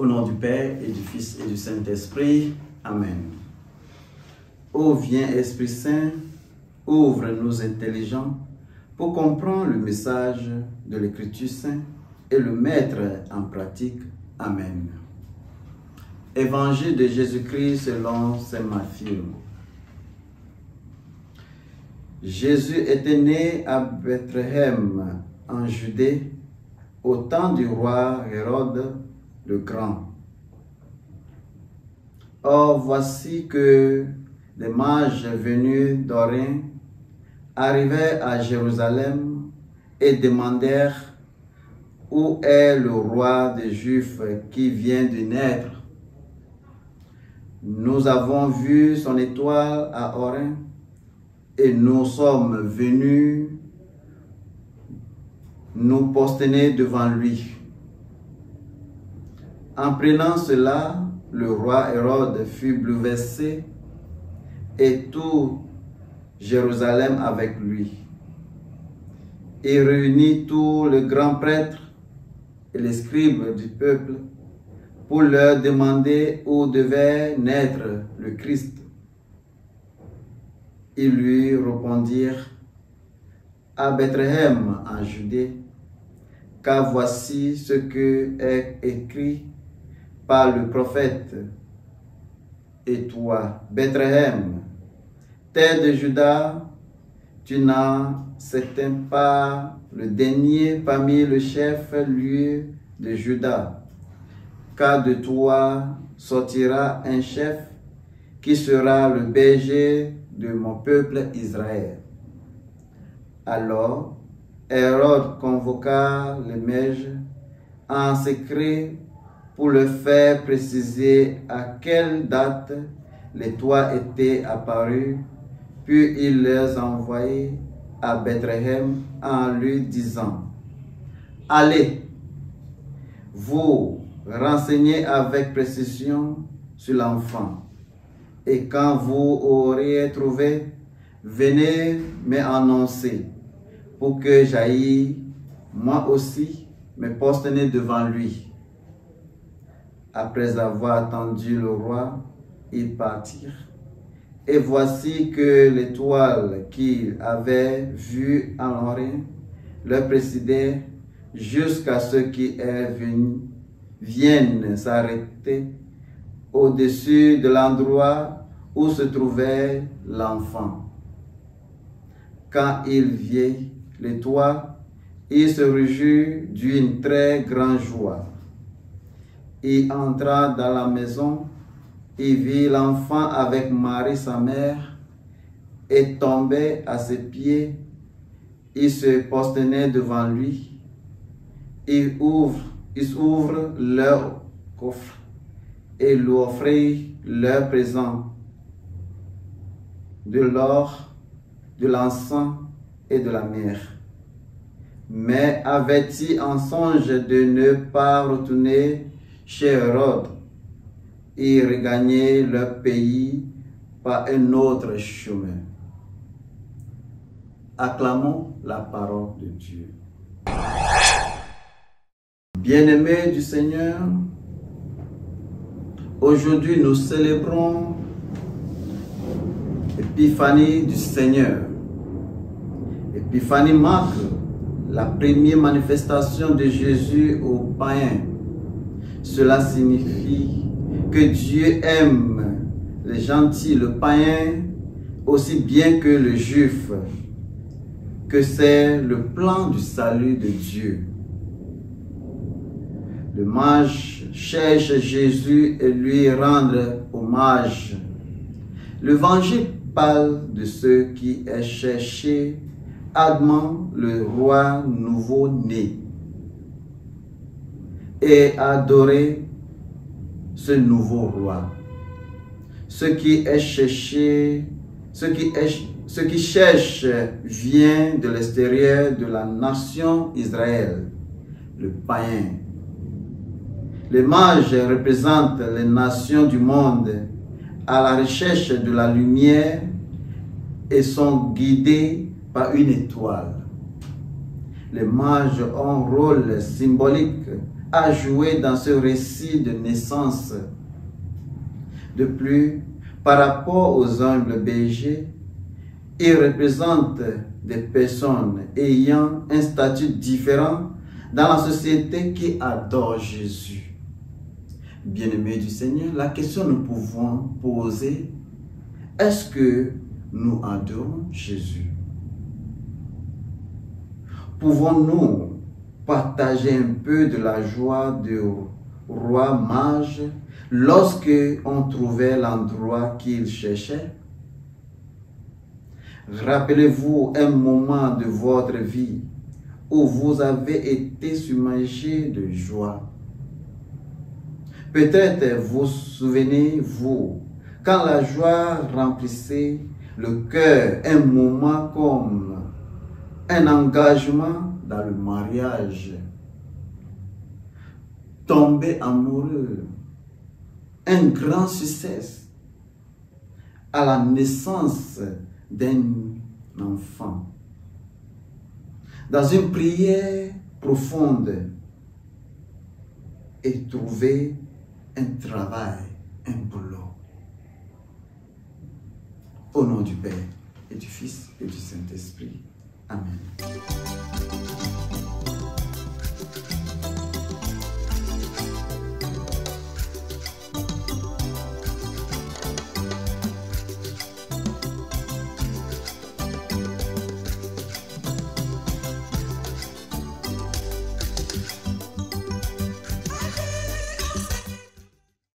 Au nom du Père et du Fils et du Saint-Esprit. Amen. Ô viens Esprit Saint, ouvre nos intelligents pour comprendre le message de l'Écriture sainte et le mettre en pratique. Amen. Évangile de Jésus-Christ selon saint Matthieu. Jésus était né à Bethléem en Judée au temps du roi Hérode le Grand. Or voici que des mages venus d'Orient arrivaient à Jérusalem et demandèrent où est le roi des Juifs qui vient de naître. Nous avons vu son étoile à Orient et nous sommes venus nous prosterner devant lui. En prenant cela, le roi Hérode fut bouleversé et tout Jérusalem avec lui. Il réunit tous les grands prêtres et les scribes du peuple pour leur demander où devait naître le Christ. Ils lui répondirent: à Bethléem en Judée, car voici ce que est écrit par le prophète. Et toi, Bethléem, terre de Juda, tu n'as certain pas le dernier parmi les chefs-lieux de Juda, car de toi sortira un chef qui sera le berger de mon peuple Israël. Alors, Hérode convoqua les mages en secret pour leur faire préciser à quelle date l'étoile était apparue, puis il les envoya à Bethléem en lui disant: allez, vous renseignez avec précision sur l'enfant, et quand vous aurez trouvé, venez m'annoncer, pour que j'aille moi aussi me prosterner devant lui. Après avoir attendu le roi, ils partirent. Et voici que l'étoile qu'ils avaient vue en Orient leur précédait jusqu'à ce qu'ils viennent s'arrêter au-dessus de l'endroit où se trouvait l'enfant. Quand il vit l'étoile, il se réjouit d'une très grande joie. Il entra dans la maison, il vit l'enfant avec Marie sa mère, et tombé à ses pieds, il se prosternait devant lui. Ils ouvrent leur coffre et lui offrirent leurs présents, de l'or, de l'encens et de la myrrhe. Mais avertis en songe de ne pas retourner chez Hérode, ils regagnaient leur pays par un autre chemin. Acclamons la parole de Dieu. Bien-aimés du Seigneur, aujourd'hui nous célébrons l'Épiphanie du Seigneur. L'épiphanie marque la première manifestation de Jésus aux païens. Cela signifie que Dieu aime les gentils, le païen, aussi bien que le juif, que c'est le plan du salut de Dieu. Le mage cherche Jésus et lui rendre hommage. L'évangile parle de ceux qui est cherché ardemment le roi nouveau-né et adorer ce nouveau roi. Ce qui cherche vient de l'extérieur de la nation Israël, le païen. Les mages représentent les nations du monde à la recherche de la lumière et sont guidés par une étoile. Les mages ont un rôle symbolique à jouer dans ce récit de naissance. De plus, par rapport aux humbles bergers, ils représentent des personnes ayant un statut différent dans la société qui adore Jésus. Bien-aimés du Seigneur, la question que nous pouvons poser, est-ce que nous adorons Jésus? Pouvons-nous partager un peu de la joie du roi mage lorsque on trouvait l'endroit qu'il cherchait? Rappelez-vous un moment de votre vie où vous avez été submergé de joie. Peut-être vous souvenez-vous quand la joie remplissait le cœur, un moment comme un engagement dans le mariage, tomber amoureux, un grand succès à la naissance d'un enfant. Dans une prière profonde et trouver un travail, un boulot. Au nom du Père et du Fils et du Saint-Esprit. Amen.